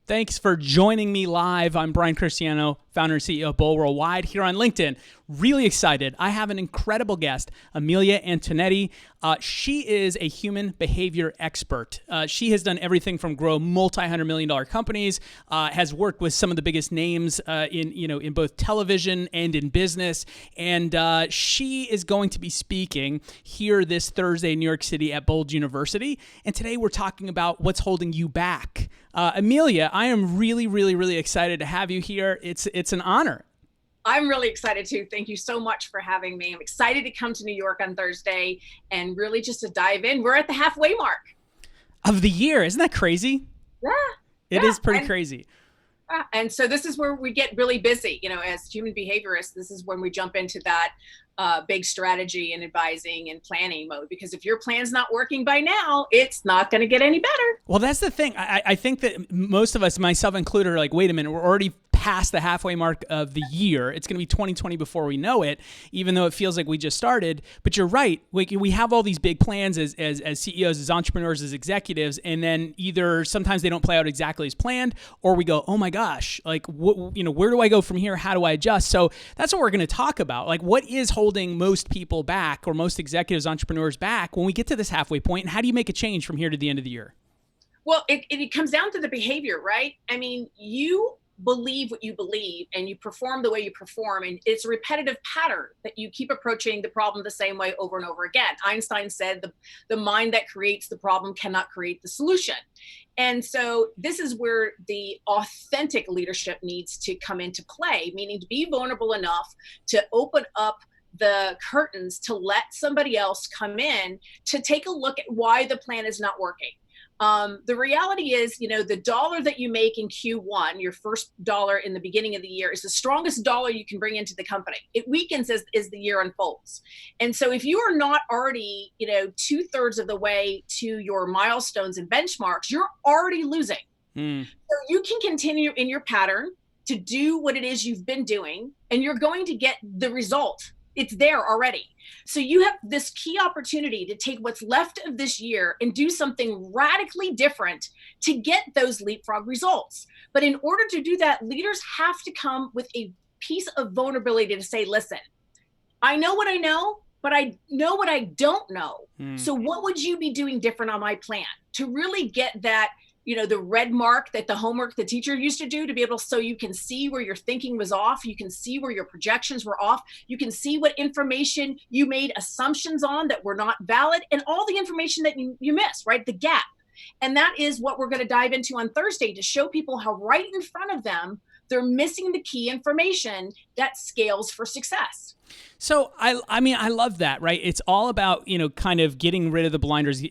Thanks for joining me live. I'm Brian Cristiano, founder and CEO of Bowl Worldwide here on LinkedIn. Really excited. I have an incredible guest, Amilya Antonetti. She is a human behavior expert. She has done everything from grow multi-hundred-million-dollar companies, has worked with some of the biggest names in both television and in business, and she is going to be speaking here this Thursday in New York City at Bold University. And today we're talking about what's holding you back. Amilya, I am really, really, really excited to have you here. It's an honor. I'm really excited too. Thank you so much for having me. I'm excited to come to New York on Thursday and really just to dive in. We're at the halfway mark of the year. Isn't that crazy? Yeah. It is pretty crazy. And so this is where we get really busy, as human behaviorists. This is when we jump into that big strategy and advising and planning mode, because if your plan's not working by now, it's not going to get any better. Well, that's the thing. I think that most of us, myself included, are like, wait a minute, we're already past the halfway mark of the year. It's going to be 2020 before we know it, even though it feels like we just started. But you're right. We have all these big plans as CEOs, as entrepreneurs, as executives, and then either sometimes they don't play out exactly as planned, or we go, oh my gosh, like where do I go from here? How do I adjust? So that's what we're going to talk about. Like, what is holding most people back, or most executives, entrepreneurs back when we get to this halfway point, and how do you make a change from here to the end of the year? Well, it comes down to the behavior, right? I mean, you believe what you believe and you perform the way you perform, and it's a repetitive pattern that you keep approaching the problem the same way over and over again. Einstein said the mind that creates the problem cannot create the solution. And so this is where the authentic leadership needs to come into play, meaning to be vulnerable enough to open up the curtains to let somebody else come in to take a look at why the plan is not working. The reality is, the dollar that you make in Q1, your first dollar in the beginning of the year, is the strongest dollar you can bring into the company. It weakens as the year unfolds. And so if you are not already, 2/3 of the way to your milestones and benchmarks, you're already losing. So you can continue in your pattern to do what it is you've been doing, and you're going to get the result. It's there already. So you have this key opportunity to take what's left of this year and do something radically different to get those leapfrog results. But in order to do that, leaders have to come with a piece of vulnerability to say, listen, I know what I know, but I know what I don't know. So what would you be doing different on my plan to really get that, the red mark that the homework the teacher used to do, to be able, so you can see where your thinking was off. You can see where your projections were off. You can see what information you made assumptions on that were not valid, and all the information that you missed, right? The gap. And that is what we're going to dive into on Thursday, to show people how right in front of them, they're missing the key information that scales for success. So I mean, I love that, right? It's all about, kind of getting rid of the blinders,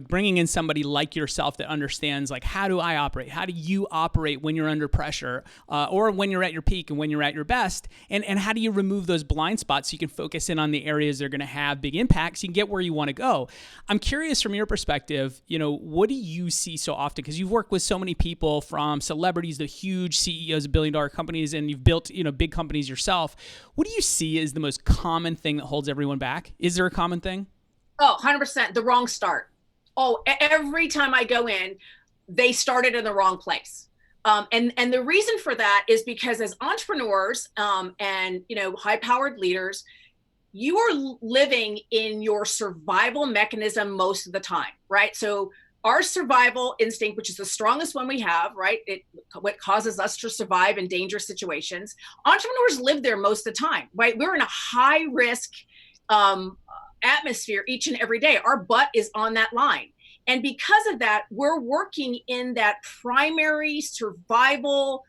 bringing in somebody like yourself that understands, like, how do I operate? How do you operate when you're under pressure, or when you're at your peak and when you're at your best? And how do you remove those blind spots so you can focus in on the areas that are going to have big impacts? So you can get where you want to go. I'm curious from your perspective, what do you see so often? Because you've worked with so many people, from celebrities to huge CEOs of billion-dollar companies, and you've built, big companies yourself. What do you see as the most common thing that holds everyone back? Is there a common thing? Oh, 100%. The wrong start. Oh, every time I go in, they started in the wrong place. And the reason for that is because as entrepreneurs, and, high-powered leaders, you are living in your survival mechanism most of the time, right? So our survival instinct, which is the strongest one we have, right? What causes us to survive in dangerous situations. Entrepreneurs live there most of the time, right? We're in a high risk atmosphere each and every day. Our butt is on that line. And because of that, we're working in that primary survival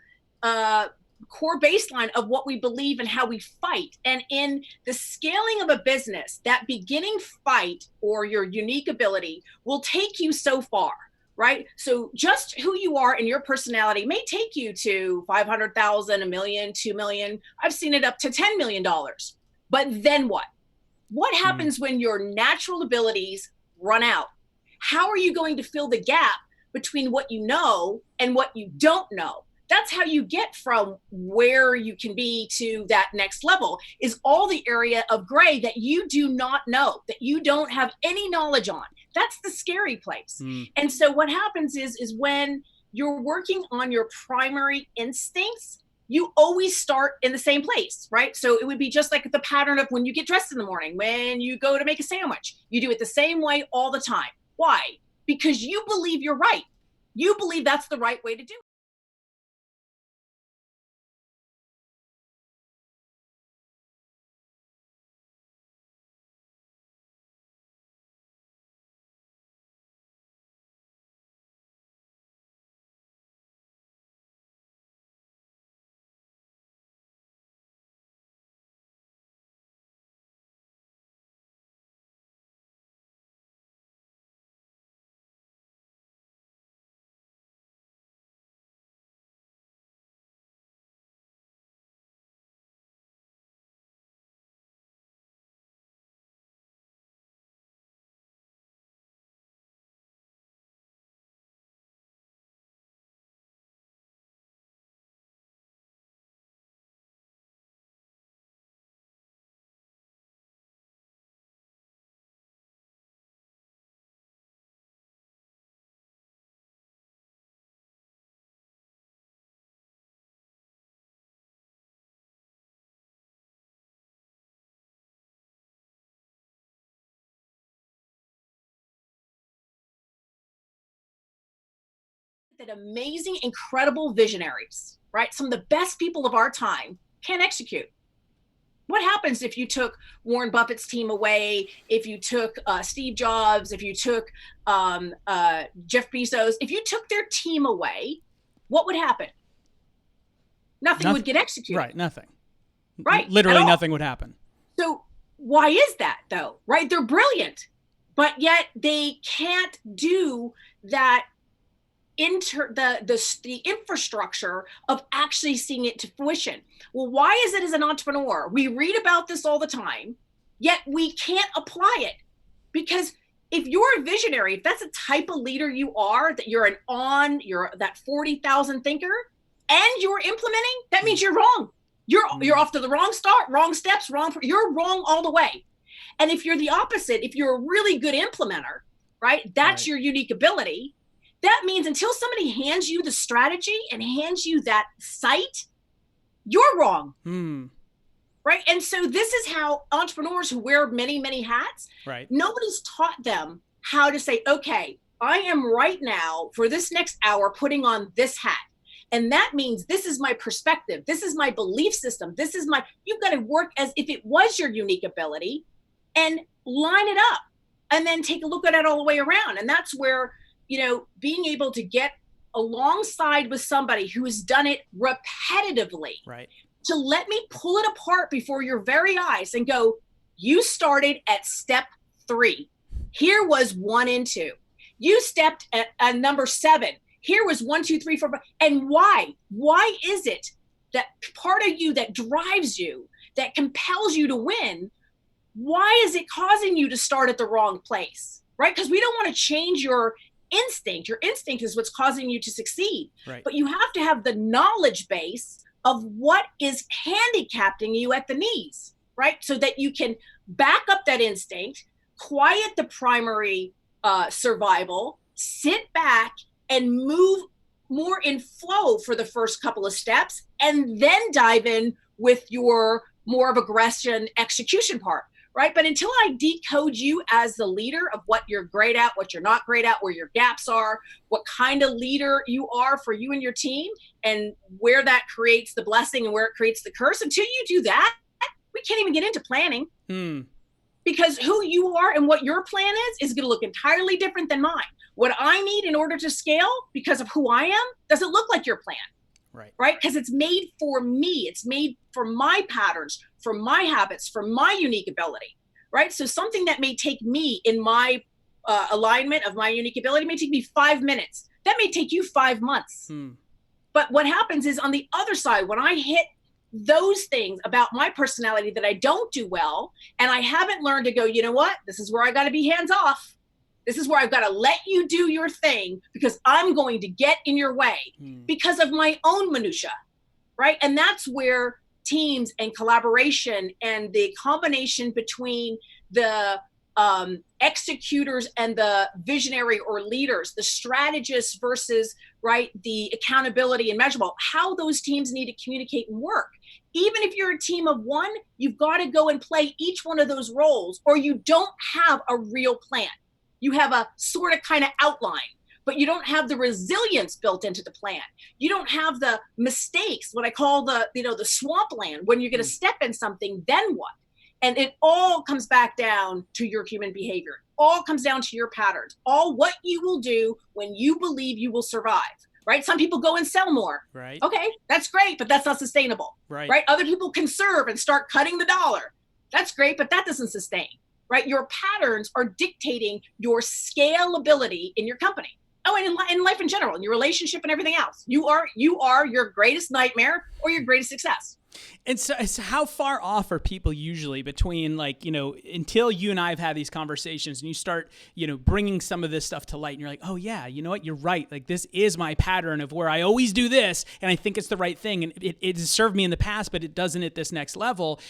core baseline of what we believe and how we fight. And in the scaling of a business, that beginning fight or your unique ability will take you so far, right? So just who you are and your personality may take you to 500,000, $1 million, 2 million. I've seen it up to $10 million. But then what? What happens when your natural abilities run out? How are you going to fill the gap between what you know and what you don't know? That's how you get from where you can be to that next level, is all the area of gray that you do not know, that you don't have any knowledge on. That's the scary place. And so what happens is when you're working on your primary instincts, you always start in the same place, right? So it would be just like the pattern of when you get dressed in the morning, when you go to make a sandwich, you do it the same way all the time. Why? Because you believe you're right. You believe that's the right way to do it. That amazing, incredible visionaries, right? Some of the best people of our time can't execute. What happens if you took Warren Buffett's team away, if you took Steve Jobs, if you took Jeff Bezos, if you took their team away, what would happen? Nothing would get executed. Right, nothing. Right. Literally nothing would happen. So why is that though? Right? They're brilliant, but yet they can't do that the infrastructure of actually seeing it to fruition. Well, why is it as an entrepreneur? We read about this all the time, yet we can't apply it. Because if you're a visionary, if that's the type of leader you are, that you're that 40,000 thinker, and you're implementing, that means you're wrong. You're off to the wrong start, wrong steps, you're wrong all the way. And if you're the opposite, if you're a really good implementer, right, that's your unique ability. That means until somebody hands you the strategy and hands you that site, you're wrong. Right? And so this is how entrepreneurs who wear many, many hats, nobody's taught them how to say, okay, I am right now for this next hour putting on this hat. And that means this is my perspective. This is my belief system. You've got to work as if it was your unique ability and line it up and then take a look at it all the way around. And that's where, being able to get alongside with somebody who has done it repetitively, to let me pull it apart before your very eyes and go, you started at step 3. Here was 1 and 2. You stepped at number 7. Here was 1, 2, 3, 4, 5. And why? Why is it that part of you that drives you, that compels you to win, why is it causing you to start at the wrong place, right? Because we don't want to change your instinct. Your instinct is what's causing you to succeed. But you have to have the knowledge base of what is handicapping you at the knees, right? So that you can back up that instinct, quiet the primary survival, sit back and move more in flow for the first couple of steps, and then dive in with your more of aggression execution part. Right? But until I decode you as the leader of what you're great at, what you're not great at, where your gaps are, what kind of leader you are for you and your team, and where that creates the blessing and where it creates the curse, until you do that, we can't even get into planning. Because who you are and what your plan is going to look entirely different than mine. What I need in order to scale because of who I am doesn't look like your plan. Right? Because it's made for me. It's made for my patterns, for my habits, for my unique ability. Right? So something that may take me in my alignment of my unique ability may take me 5 minutes. That may take you 5 months. But what happens is on the other side, when I hit those things about my personality that I don't do well, and I haven't learned to go, you know what? This is where I got to be hands off. This is where I've got to let you do your thing because I'm going to get in your way because of my own minutia, right? And that's where teams and collaboration and the combination between the executors and the visionary or leaders, the strategists versus, right, the accountability and measurable, how those teams need to communicate and work. Even if you're a team of one, you've got to go and play each one of those roles, or you don't have a real plan. You have a sort of kind of outline, but you don't have the resilience built into the plan. You don't have the mistakes, what I call the swampland, when you're going to step in something, then what? And it all comes back down to your human behavior. It all comes down to your patterns, all what you will do when you believe you will survive, right? Some people go and sell more. Right. Okay, that's great, but that's not sustainable. Right. Other people conserve and start cutting the dollar. That's great, but that doesn't sustain, right? Your patterns are dictating your scalability in your company. Oh, and in life in general, in your relationship and everything else. You are your greatest nightmare or your greatest success. And so how far off are people usually between, like, until you and I have had these conversations and you start, bringing some of this stuff to light and you're like, oh yeah, you know what? You're right. Like, this is my pattern of where I always do this and I think it's the right thing. And it has served me in the past, but it doesn't at this next level.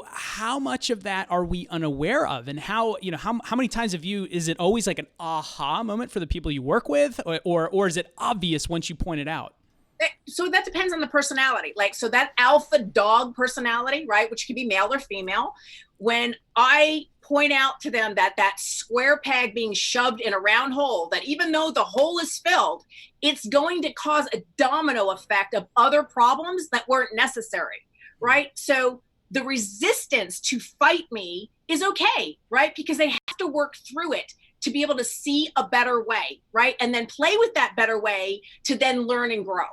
How much of that are we unaware of? And how many times is it always like an aha moment for the people you work with, or is it obvious once you point it out? So that depends on the personality. So that alpha dog personality, right, which can be male or female, when I point out to them that square peg being shoved in a round hole, that even though the hole is filled, it's going to cause a domino effect of other problems that weren't necessary, right? So the resistance to fight me is okay, right? Because they have to work through it to be able to see a better way, right? And then play with that better way to then learn and grow.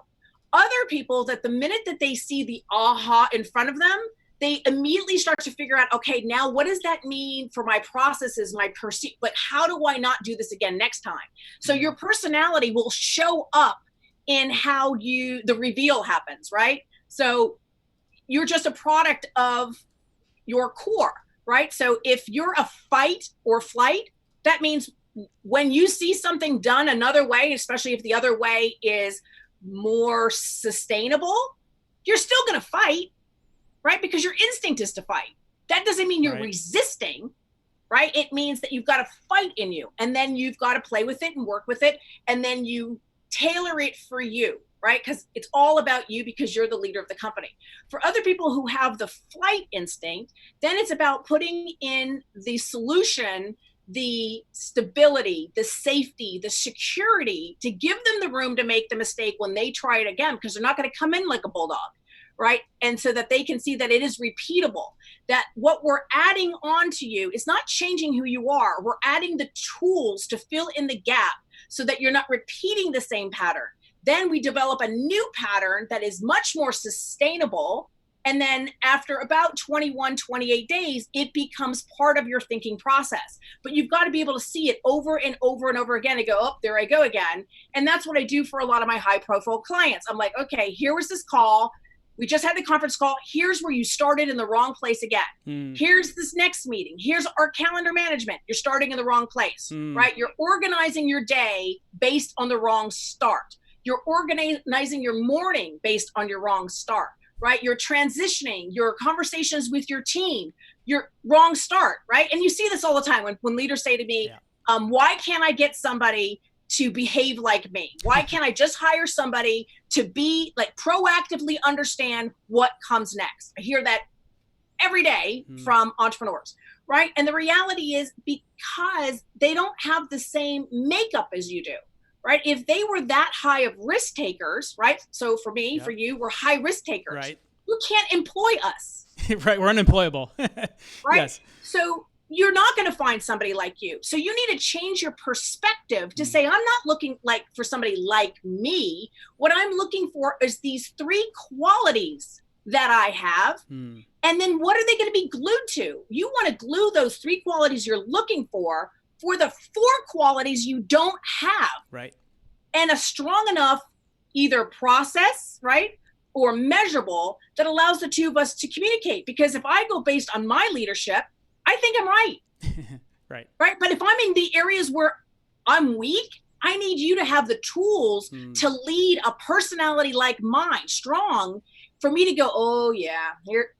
Other people, that the minute that they see the aha in front of them, they immediately start to figure out, okay, now what does that mean for my processes, my but how do I not do this again next time? So your personality will show up in how the reveal happens, right? So you're just a product of your core, right? So if you're a fight or flight, that means when you see something done another way, especially if the other way is more sustainable, you're still going to fight, right? Because your instinct is to fight. That doesn't mean you're resisting, right? It means that you've got a fight in you, and then you've got to play with it and work with it, and then you tailor it for you, right? Because it's all about you, because you're the leader of the company. For other people who have the flight instinct, then it's about putting in the solution, the stability, the safety, the security, to give them the room to make the mistake when they try it again, because they're not going to come in like a bulldog, right? And so that they can see that it is repeatable, that what we're adding on to you is not changing who you are. We're adding the tools to fill in the gap so that you're not repeating the same pattern. Then we develop a new pattern that is much more sustainable. And then after about 21, 28 days, it becomes part of your thinking process. But you've got to be able to see it over and over and over again and go, oh, there I go again. And that's what I do for a lot of my high profile clients. I'm like, okay, here was this call. We just had the conference call. Here's where you started in the wrong place again. Here's this next meeting. Here's our calendar management. You're starting in the wrong place, right? You're organizing your day based on the wrong start. You're organizing your morning based on your wrong start. Right? You're transitioning your conversations with your team, your wrong start, right? And you see this all the time when leaders say to me, why can't I get somebody to behave like me? Why can't I just hire somebody to be proactively understand what comes next? I hear that every day from entrepreneurs, right? And the reality is because they don't have the same makeup as you do. Right? If they were that high of risk takers, right? So for me, for you, we're high risk takers. Right. You can't employ us. Right. We're unemployable. Right. Yes. So you're not going to find somebody like you. So you need to change your perspective to say, I'm not looking for somebody like me. What I'm looking for is these three qualities that I have. And then what are they going to be glued to? You want to glue those three qualities you're looking for the four qualities you don't have. Right. And a strong enough either process, right, or measurable that allows the two of us to communicate. Because if I go based on my leadership, I think I'm right. Right. Right. But if I'm in the areas where I'm weak, I need you to have the tools to lead a personality like mine, strong, for me to go, oh yeah,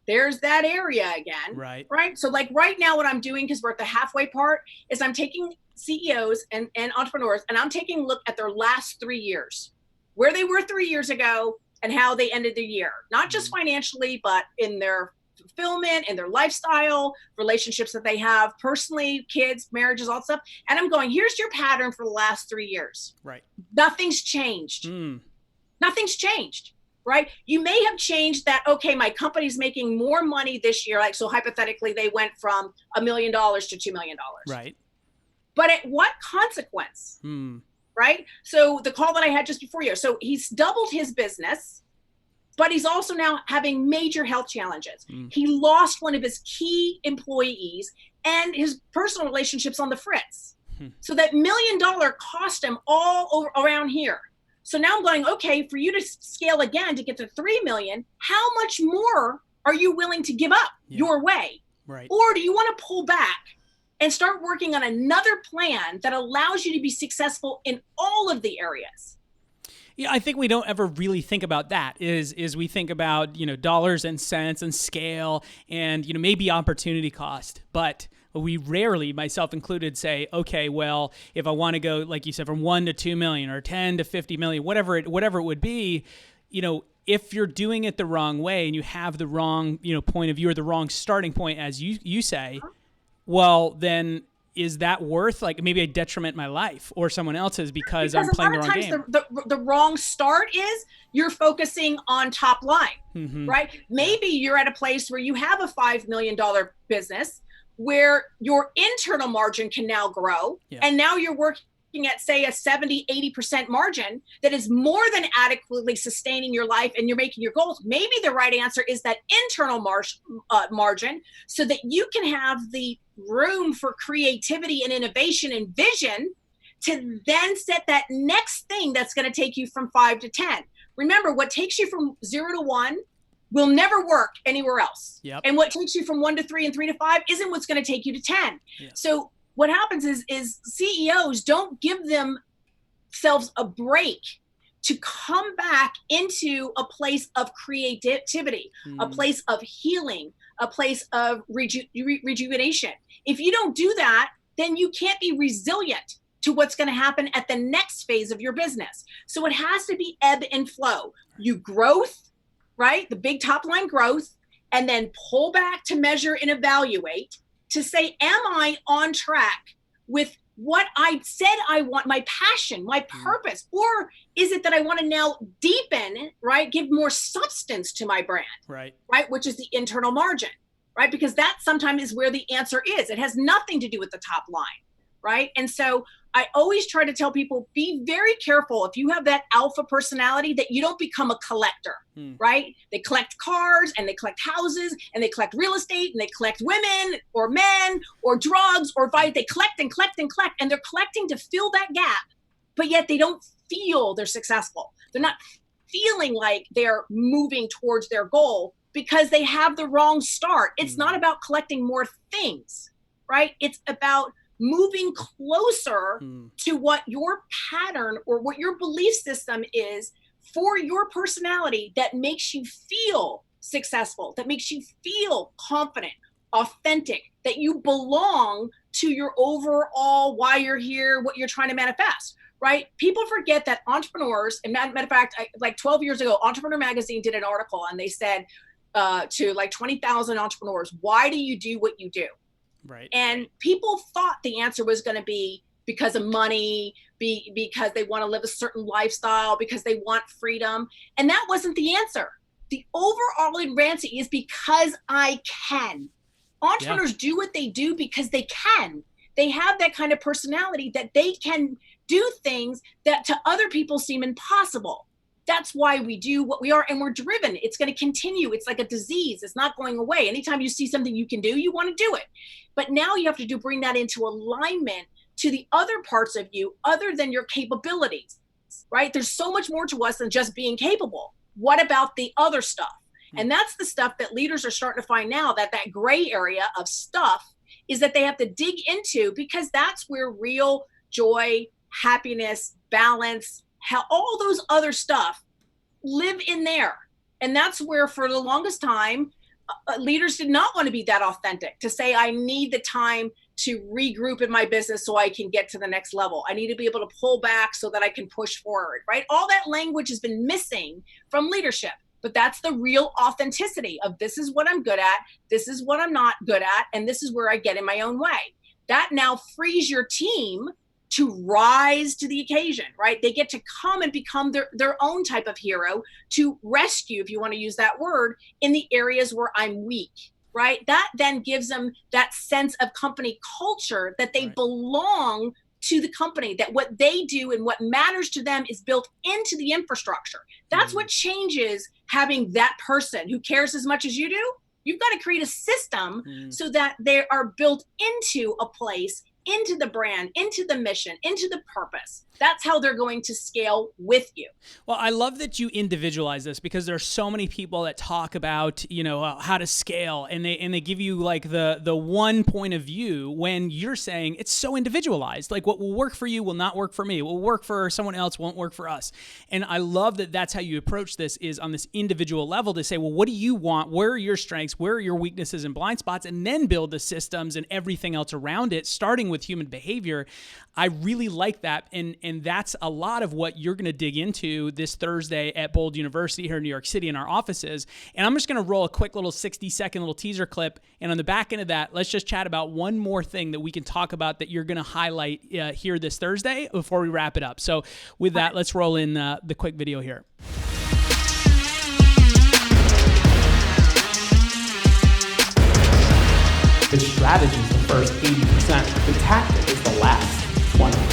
there's that area again. Right. So like right now what I'm doing, because we're at the halfway part, is I'm taking CEOs and entrepreneurs, and I'm taking a look at their last 3 years, where they were 3 years ago and how they ended the year, not just financially, but in their fulfillment, in their lifestyle, relationships that they have personally, kids, marriages, all that stuff. And I'm going, here's your pattern for the last 3 years. Right. Nothing's changed. Nothing's changed. Right? You may have changed that, okay, my company's making more money this year. Like, so hypothetically, they went from $1 million to $2 million. Right. But at what consequence? Right? So the call that I had just before you, so he's doubled his business, but he's also now having major health challenges. He lost one of his key employees and his personal relationships on the fritz. So that $1 million cost him all over around here. So now I'm going, okay, for you to scale again to get to 3 million, how much more are you willing to give up your way? Right. Or do you want to pull back and start working on another plan that allows you to be successful in all of the areas? Yeah, I think we don't ever really think about that. Is we think about, dollars and cents and scale and, maybe opportunity cost, but we rarely, myself included, say, okay, well, if I want to go, like you said, from 1 to 2 million or 10 to 50 million, whatever it would be, if you're doing it the wrong way and you have the wrong, point of view or the wrong starting point, as you say, well, then is that worth, like, maybe I detriment my life or someone else's because I'm playing the wrong game? The wrong start is you're focusing on top line, right? Maybe you're at a place where you have a $5 million business where your internal margin can now grow. And now you're working at, say, a 70-80% margin that is more than adequately sustaining your life and you're making your goals. Maybe the right answer is that internal margin, so that you can have the room for creativity and innovation and vision to then set that next thing that's going to take you from 5 to 10. Remember, what takes you from 0 to 1 will never work anywhere else. And what takes you from 1 to 3 and 3 to 5 isn't what's going to take you to 10. So what happens is CEOs don't give themselves a break to come back into a place of creativity, a place of healing, a place of rejuvenation. If you don't do that, then you can't be resilient to what's going to happen at the next phase of your business. So it has to be ebb and flow. You growth, right? The big top line growth, and then pull back to measure and evaluate to say, am I on track with what I said I want, my passion, my purpose? Or is it that I want to now deepen, right? Give more substance to my brand, right? Which is the internal margin, right? Because that sometimes is where the answer is. It has nothing to do with the top line, right? And so I always try to tell people, be very careful if you have that alpha personality that you don't become a collector, right? They collect cars and they collect houses and they collect real estate and they collect women or men or drugs or they collect and collect and collect, and they're collecting to fill that gap, but yet they don't feel they're successful. They're not feeling like they're moving towards their goal because they have the wrong start. It's not about collecting more things, right? It's about moving closer to what your pattern or what your belief system is for your personality that makes you feel successful, that makes you feel confident, authentic, that you belong to your overall why you're here, what you're trying to manifest, right? People forget that entrepreneurs, and matter of fact, like 12 years ago, Entrepreneur Magazine did an article and they said to like 20,000 entrepreneurs, why do you do what you do? Right. And people thought the answer was going to be because of money, because they want to live a certain lifestyle, because they want freedom. And that wasn't the answer. The overall answer is because I can. Entrepreneurs do what they do because they can. They have that kind of personality that they can do things that to other people seem impossible. That's why we do what we are, and we're driven. It's going to continue. It's like a disease. It's not going away. Anytime you see something you can do, you want to do it. But now you have to bring that into alignment to the other parts of you other than your capabilities, right? There's so much more to us than just being capable. What about the other stuff? And that's the stuff that leaders are starting to find now, that gray area of stuff is that they have to dig into, because that's where real joy, happiness, balance, all those other stuff live in there. And that's where for the longest time, leaders did not want to be that authentic, to say, I need the time to regroup in my business so I can get to the next level. I need to be able to pull back so that I can push forward, right? All that language has been missing from leadership. But that's the real authenticity of, this is what I'm good at, this is what I'm not good at, and this is where I get in my own way. That now frees your team to rise to the occasion, right? They get to come and become their own type of hero, to rescue, if you want to use that word, in the areas where I'm weak, right? That then gives them that sense of company culture, that they belong to the company, that what they do and what matters to them is built into the infrastructure. That's what changes having that person who cares as much as you do. You've got to create a system so that they are built into a place, into the brand, into the mission, into the purpose. That's how they're going to scale with you. Well, I love that you individualize this, because there are so many people that talk about, how to scale, and they give you like the one point of view, when you're saying it's so individualized. Like, what will work for you will not work for me. What will work for someone else won't work for us. And I love that that's how you approach this, is on this individual level, to say, well, what do you want? Where are your strengths? Where are your weaknesses and blind spots? And then build the systems and everything else around it, starting with human behavior. I really like that. And that's a lot of what you're going to dig into this Thursday at Bold University here in New York City in our offices. And I'm just going to roll a quick little 60-second little teaser clip. And on the back end of that, let's just chat about one more thing that we can talk about that you're going to highlight here this Thursday before we wrap it up. So with that, let's roll in the quick video here. The strategy is the first 80%. The tactic is the last 20%.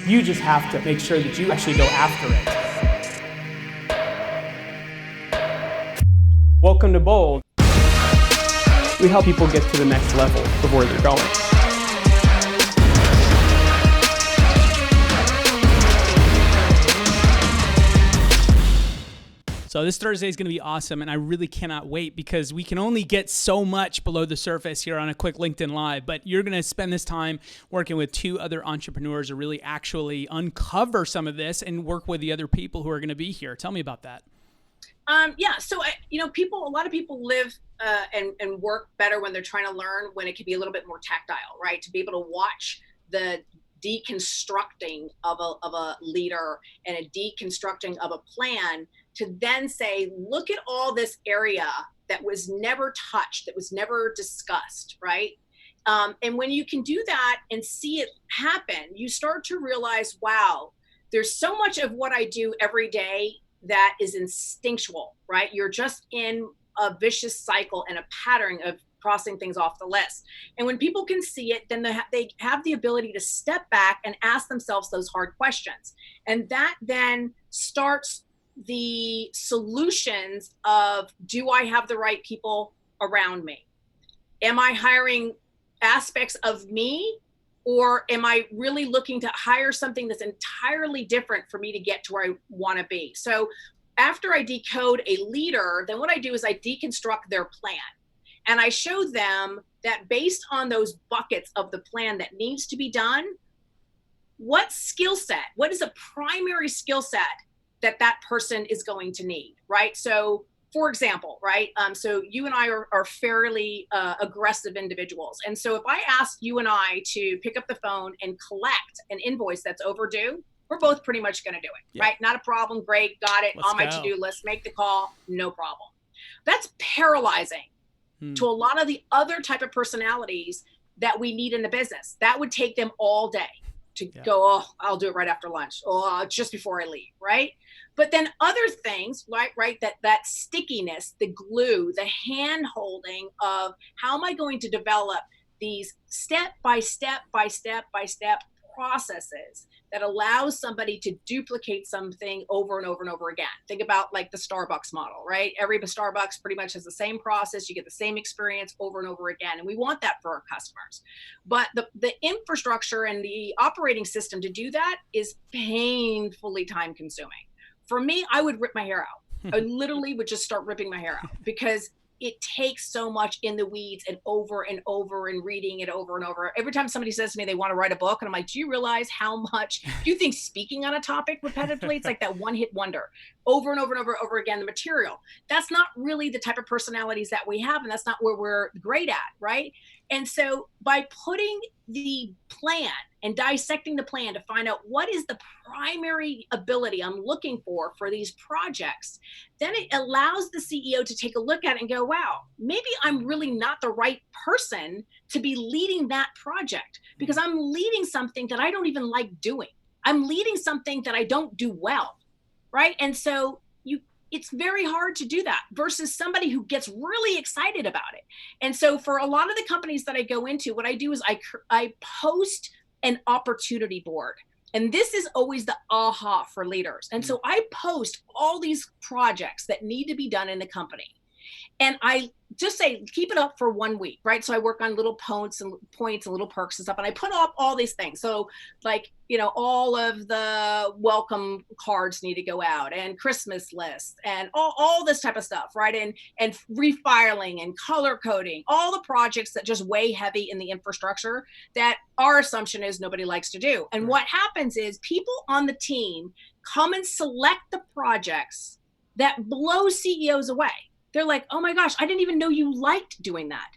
You just have to make sure that you actually go after it. Welcome to Bold. We help people get to the next level of where they're going. So this Thursday is going to be awesome, and I really cannot wait, because we can only get so much below the surface here on a quick LinkedIn Live, but you're going to spend this time working with two other entrepreneurs to really actually uncover some of this and work with the other people who are going to be here. Tell me about that. So a lot of people live and work better when they're trying to learn, when it can be a little bit more tactile, right? To be able to watch the deconstructing of a leader and a deconstructing of a plan, to then say, look at all this area that was never touched, that was never discussed, right? And when you can do that and see it happen, you start to realize, wow, there's so much of what I do every day that is instinctual, right? You're just in a vicious cycle and a pattern of crossing things off the list. And when people can see it, then they have the ability to step back and ask themselves those hard questions. And that then starts the solutions of, do I have the right people around me? Am I hiring aspects of me, or am I really looking to hire something that's entirely different for me to get to where I want to be? So after I decode a leader, then what I do is I deconstruct their plan. And I show them that based on those buckets of the plan that needs to be done, what skill set, what is a primary skill set that person is going to need, right? So for example, right? So you and I are fairly aggressive individuals. And so if I ask you and I to pick up the phone and collect an invoice that's overdue, we're both pretty much going to do it, right? Not a problem. Great. Got it. Let's on my go. to-do list. Make the call. No problem. That's paralyzing to a lot of the other type of personalities that we need in the business. That would take them all day to go, oh, I'll do it right after lunch. Oh, just before I leave, right? But then other things, right? That stickiness, the glue, the hand holding of how am I going to develop these step by step by step by step processes that allows somebody to duplicate something over and over and over again. Think about like the Starbucks model, right? Every Starbucks pretty much has the same process. You get the same experience over and over again. And we want that for our customers. But the infrastructure and the operating system to do that is painfully time consuming. For me, I would rip my hair out. I literally would just start ripping my hair out because it takes so much in the weeds and over and reading it over and over. Every time somebody says to me they want to write a book, and I'm like, do you realize how much, do you think speaking on a topic repetitively, it's like that one hit wonder over and over and over again, the material, that's not really the type of personalities that we have. And that's not where we're great at. Right. And so by putting the plan and dissecting the plan to find out what is the primary ability I'm looking for these projects, then it allows the CEO to take a look at it and go, wow, maybe I'm really not the right person to be leading that project because I'm leading something that I don't even like doing. I'm leading something that I don't do well, right? And so it's very hard to do that versus somebody who gets really excited about it. And so for a lot of the companies that I go into, what I do is I post an opportunity board. And this is always the aha for leaders. And so I post all these projects that need to be done in the company. And I just say, keep it up for 1 week, right? So I work on little points and little perks and stuff. And I put up all these things. So like, all of the welcome cards need to go out and Christmas lists and all this type of stuff, right? And refiling and color coding, all the projects that just weigh heavy in the infrastructure that our assumption is nobody likes to do. And what happens is people on the team come and select the projects that blow CEOs away. They're like, oh my gosh, I didn't even know you liked doing that,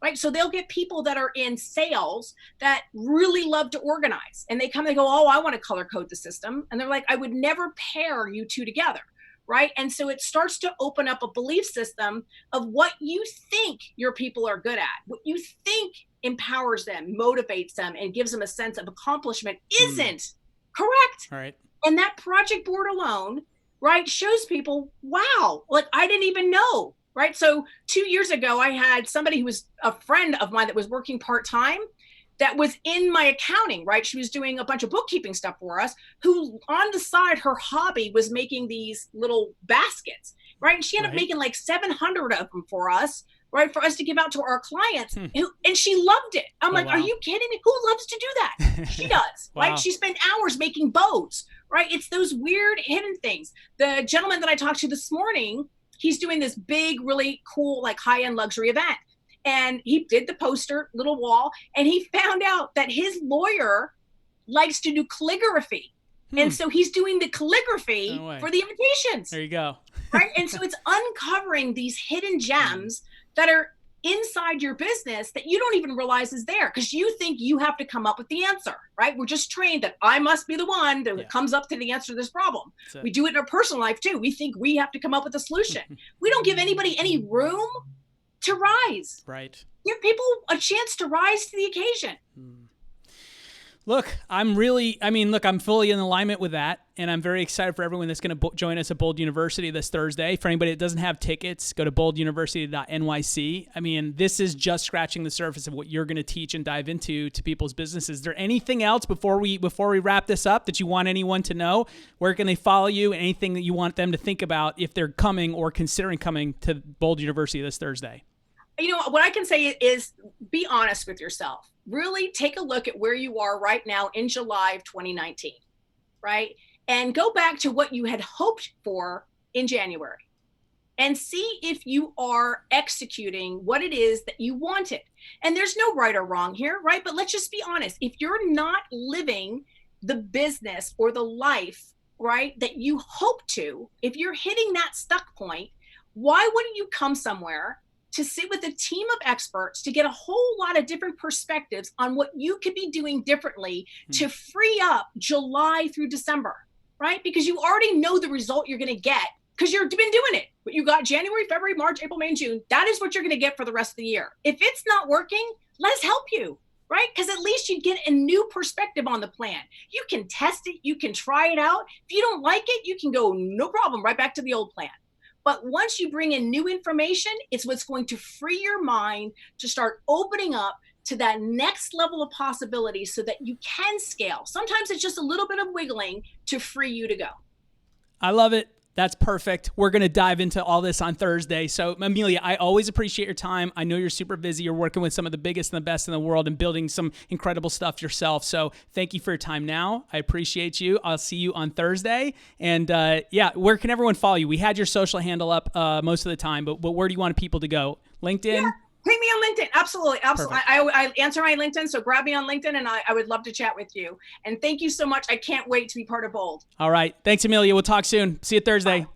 right? So they'll get people that are in sales that really love to organize. And they come and they go, oh, I want to color code the system. And they're like, I would never pair you two together, right? And so it starts to open up a belief system of what you think your people are good at, what you think empowers them, motivates them, and gives them a sense of accomplishment isn't correct. All right. And that project board alone, right, shows people, wow, like I didn't even know, right? So 2 years ago, I had somebody who was a friend of mine that was working part-time that was in my accounting, right? She was doing a bunch of bookkeeping stuff for us, who on the side, her hobby was making these little baskets, right? And she ended up making like 700 of them for us, right? For us to give out to our clients. And she loved it. I'm like, are you kidding me? Who loves to do that? She does, right? She spent hours making bows, right? It's those weird hidden things. The gentleman that I talked to this morning, he's doing this big, really cool, like high-end luxury event. And he did the poster, little wall, and he found out that his lawyer likes to do calligraphy. And so he's doing the calligraphy for the invitations. There you go. Right? And so it's uncovering these hidden gems that are inside your business that you don't even realize is there because you think you have to come up with the answer, right? We're just trained that I must be the one that comes up to the answer to this problem. We do it in our personal life too. We think we have to come up with a solution. We don't give anybody any room to rise. Right. Give people a chance to rise to the occasion. Look, I'm fully in alignment with that, and I'm very excited for everyone that's going to join us at Bold University this Thursday. For anybody that doesn't have tickets, go to bolduniversity.nyc. I mean, this is just scratching the surface of what you're going to teach and dive into to people's businesses. Is there anything else before we wrap this up that you want anyone to know? Where can they follow you? Anything that you want them to think about if they're coming or considering coming to Bold University this Thursday? What I can say is be honest with yourself. Really take a look at where you are right now in July of 2019, right? And go back to what you had hoped for in January and see if you are executing what it is that you wanted. And there's no right or wrong here, right? But let's just be honest. If you're not living the business or the life, right, that you hope to, if you're hitting that stuck point, why wouldn't you come somewhere to sit with a team of experts to get a whole lot of different perspectives on what you could be doing differently to free up July through December, right? Because you already know the result you're going to get because you've been doing it. But you got January, February, March, April, May, and June. That is what you're going to get for the rest of the year. If it's not working, let us help you, right? Because at least you get a new perspective on the plan. You can test it. You can try it out. If you don't like it, you can go, no problem, right back to the old plan. But once you bring in new information, it's what's going to free your mind to start opening up to that next level of possibility so that you can scale. Sometimes it's just a little bit of wiggling to free you to go. I love it. That's perfect. We're going to dive into all this on Thursday. So, Amilya, I always appreciate your time. I know you're super busy. You're working with some of the biggest and the best in the world and building some incredible stuff yourself. So thank you for your time now. I appreciate you. I'll see you on Thursday. And where can everyone follow you? We had your social handle up most of the time, but where do you want people to go? LinkedIn? Yeah. Ping me on LinkedIn. Absolutely. I answer my LinkedIn. So grab me on LinkedIn and I would love to chat with you. And thank you so much. I can't wait to be part of Bold. All right. Thanks, Amilya. We'll talk soon. See you Thursday. Bye.